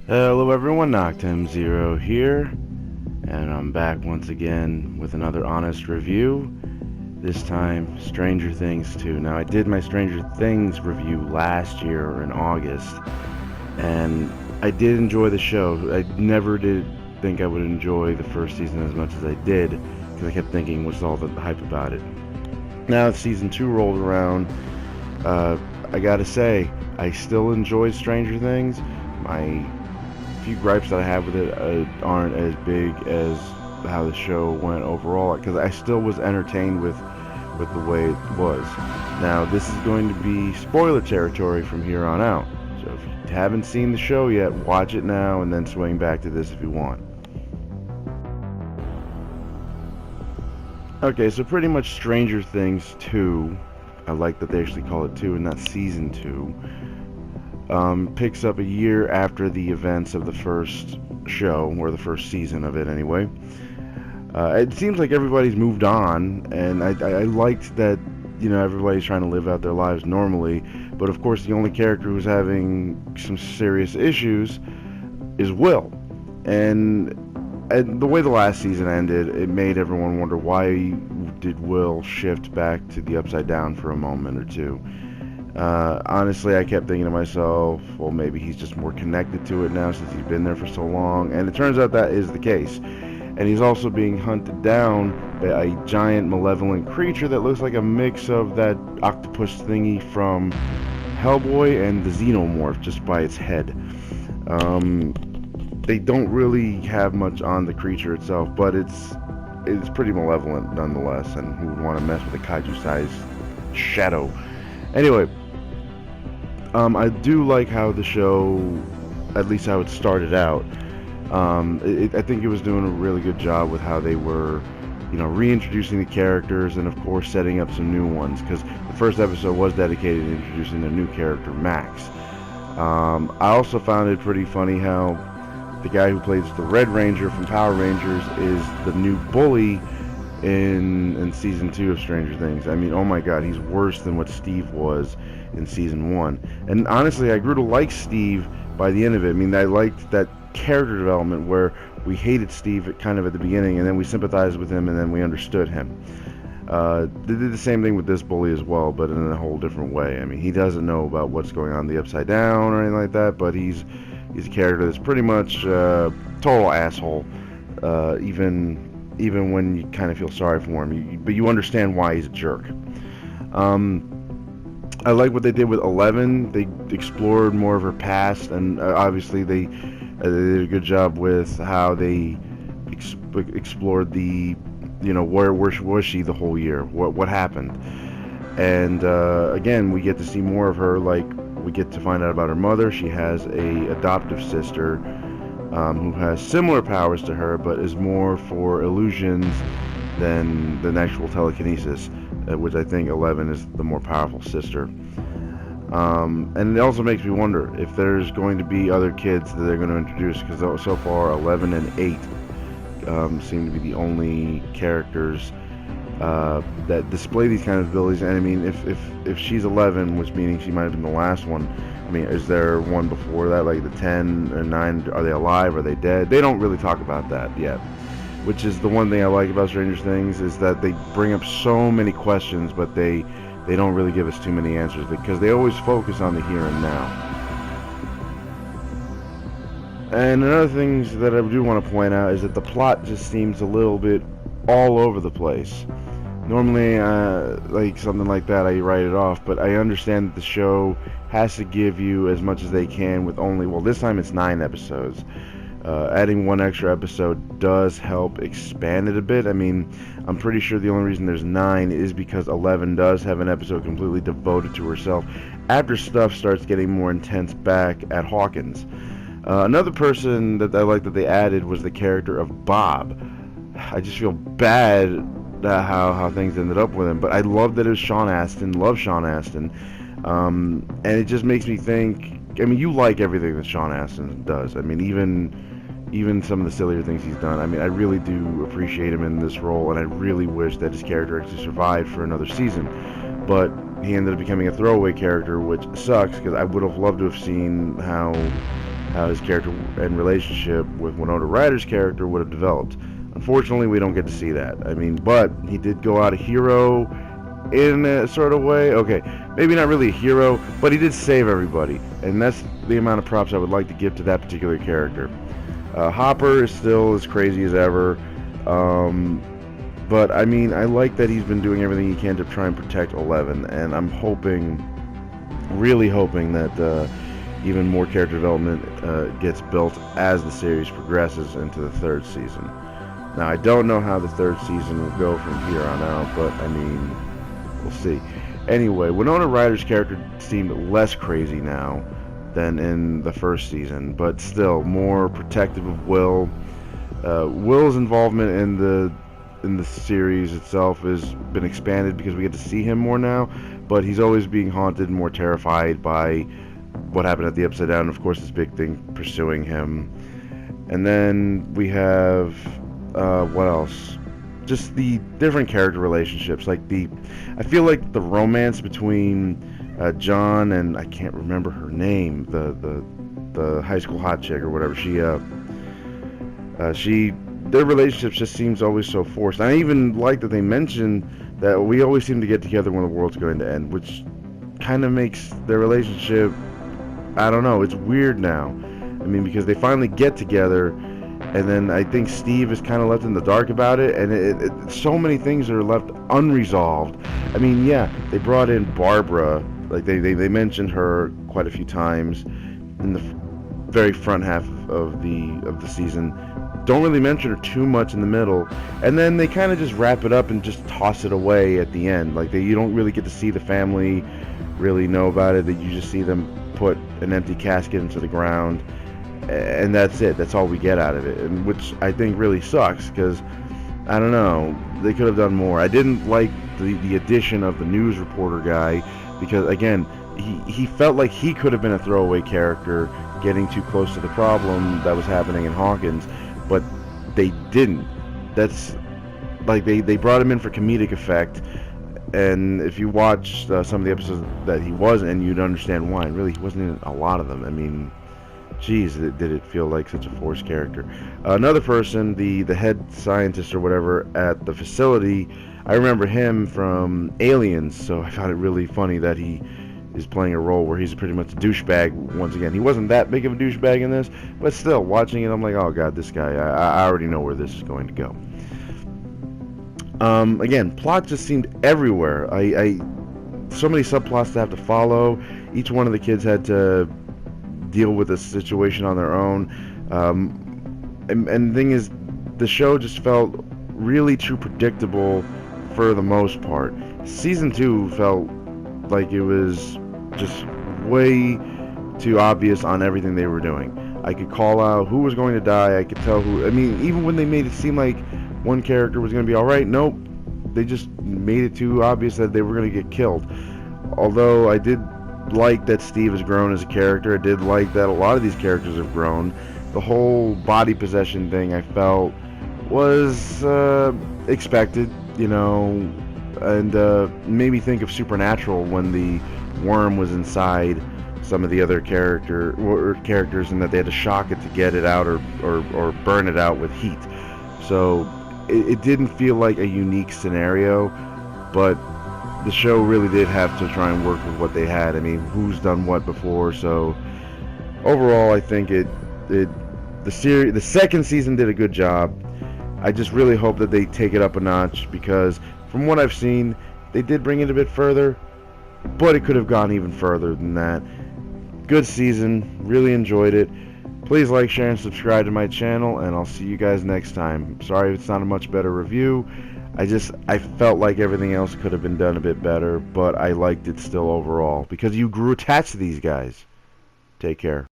Hello everyone, Noctem0 here, and I'm back once again with another honest review, this time Stranger Things 2. Now I did my Stranger Things review last year in August, and I did enjoy the show. I never did think I would enjoy the first season as much as I did, because I kept thinking, what's all the hype about it? Now season 2 rolled around, I gotta say, I still enjoyed Stranger Things. My few gripes that I have with it aren't as big as how the show went overall, because I still was entertained with the way it was. Now this is going to be spoiler territory from here on out, so if you haven't seen the show yet, watch it now and then swing back to this if you want. Okay, so pretty much Stranger Things 2, I like that they actually call it 2 and not season 2, picks up a year after the events of the first show, or the first season of it anyway. It seems like everybody's moved on, and I liked that, you know, everybody's trying to live out their lives normally, but of course the only character who's having some serious issues is Will. And the way the last season ended, it made everyone wonder, why did Will shift back to the Upside Down for a moment or two? Honestly, I kept thinking to myself, well, maybe he's just more connected to it now since he's been there for so long, and it turns out that is the case. And he's also being hunted down by a giant malevolent creature that looks like a mix of that octopus thingy from Hellboy and the Xenomorph, just by its head. They don't really have much on the creature itself, but it's pretty malevolent nonetheless, and who would want to mess with a kaiju-sized shadow? Anyway, I do like how the show, at least how it started out. I think it was doing a really good job with how they were, you know, reintroducing the characters and of course setting up some new ones, because the first episode was dedicated to introducing a new character, Max. I also found it pretty funny how the guy who plays the Red Ranger from Power Rangers is the new bully in season 2 of Stranger Things. I mean, oh my god, he's worse than what Steve was in season 1. And honestly, I grew to like Steve by the end of it. I mean, I liked that character development where we hated Steve kind of at the beginning, and then we sympathized with him, and then we understood him. They did the same thing with this bully as well, but in a whole different way. I mean, he doesn't know about what's going on in the Upside Down or anything like that, but he's a character that's pretty much total asshole, even when you kind of feel sorry for him, but you understand why he's a jerk. I like what they did with 11. They explored more of her past, and obviously they did a good job with how they explored the, you know, where was she the whole year, what happened. And again, we get to see more of her. Like, we get to find out about her mother. She has a adoptive sister who has similar powers to her, but is more for illusions than actual telekinesis, which I think 11 is the more powerful sister. And it also makes me wonder if there's going to be other kids that they're going to introduce, because so far 11 and 8 seem to be the only characters that display these kind of abilities. And I mean, if she's 11, which meaning she might have been the last one, I mean, is there one before that, like the 10 or 9? Are they alive? Are they dead? They don't really talk about that yet, which is the one thing I like about Stranger Things, is that they bring up so many questions, but they don't really give us too many answers, because they always focus on the here and now. And another thing that I do want to point out is that the plot just seems a little bit all over the place. Normally, like something like that, I write it off, but I understand that the show has to give you as much as they can with only, well, this time it's 9 episodes. Adding one extra episode does help expand it a bit. I mean, I'm pretty sure the only reason there's 9 is because 11 does have an episode completely devoted to herself after stuff starts getting more intense back at Hawkins. Another person that I like that they added was the character of Bob. I just feel bad how things ended up with him, but I love that it was Sean Astin. Love Sean Astin. And it just makes me think, I mean, you like everything that Sean Astin does. I mean, even some of the sillier things he's done. I mean, I really do appreciate him in this role, and I really wish that his character actually survived for another season. But he ended up becoming a throwaway character, which sucks, because I would have loved to have seen how how his character and relationship with Winona Ryder's character would have developed. Unfortunately, we don't get to see that. I mean, but he did go out a hero in a sort of way. Okay, maybe not really a hero, but he did save everybody, and that's the amount of props I would like to give to that particular character. Hopper is still as crazy as ever, but I mean, I like that he's been doing everything he can to try and protect 11, and I'm hoping, really hoping that even more character development gets built as the series progresses into the third season. Now, I don't know how the third season will go from here on out, but I mean, we'll see. Anyway, Winona Ryder's character seemed less crazy now than in the first season, but still more protective of Will. Will's involvement in the series itself has been expanded because we get to see him more now, but he's always being haunted and more terrified by what happened at the Upside Down, and of course this big thing pursuing him. And then we have what else? Just the different character relationships. I feel like the romance between John and I can't remember her name, the high school hot chick or whatever. Their relationships just seems always so forced. And I even like that they mention that we always seem to get together when the world's going to end, which kind of makes their relationship, I don't know, it's weird now. I mean, because they finally get together, and then I think Steve is kind of left in the dark about it, and so many things are left unresolved. I mean, yeah, they brought in Barbara, like they mentioned her quite a few times in the very front half of the season. Don't really mention her too much in the middle, and then they kind of just wrap it up and just toss it away at the end. Like you don't really get to see the family really know about it. That you just see them put an empty casket into the ground, and that's it. That's all we get out of it, and which I think really sucks because I don't know, they could have done more. I didn't like the addition of the news reporter guy because again, he felt like he could have been a throwaway character getting too close to the problem that was happening in Hawkins, but they didn't. That's like they brought him in for comedic effect, and if you watch some of the episodes that he was in, you'd understand why. And really, he wasn't in a lot of them. I mean, geez, did it feel like such a forced character. Another person, the head scientist or whatever at the facility, I remember him from Aliens, so I found it really funny that he is playing a role where he's pretty much a douchebag once again. He wasn't that big of a douchebag in this, but still, watching it, I'm like, oh god, this guy, I already know where this is going to go. Again, plot just seemed everywhere. So many subplots to have to follow. Each one of the kids had to deal with a situation on their own. And the thing is, the show just felt really too predictable for the most part. Season 2 felt like it was just way too obvious on everything they were doing. I could call out who was going to die. I could tell who. I mean, even when they made it seem like one character was going to be alright, nope. They just made it too obvious that they were going to get killed. Although I did like that Steve has grown as a character. I did like that a lot of these characters have grown. The whole body possession thing I felt was expected, you know, and made me think of Supernatural when the worm was inside some of the other characters, and that they had to shock it to get it out or burn it out with heat. So it didn't feel like a unique scenario, but the show really did have to try and work with what they had. I mean, who's done what before? So overall, I think the second season did a good job. I just really hope that they take it up a notch, because from what I've seen, they did bring it a bit further, but it could have gone even further than that. Good season, really enjoyed it. Please like, share, and subscribe to my channel, and I'll see you guys next time. Sorry if it's not a much better review. I felt like everything else could have been done a bit better, but I liked it still overall, because you grew attached to these guys. Take care.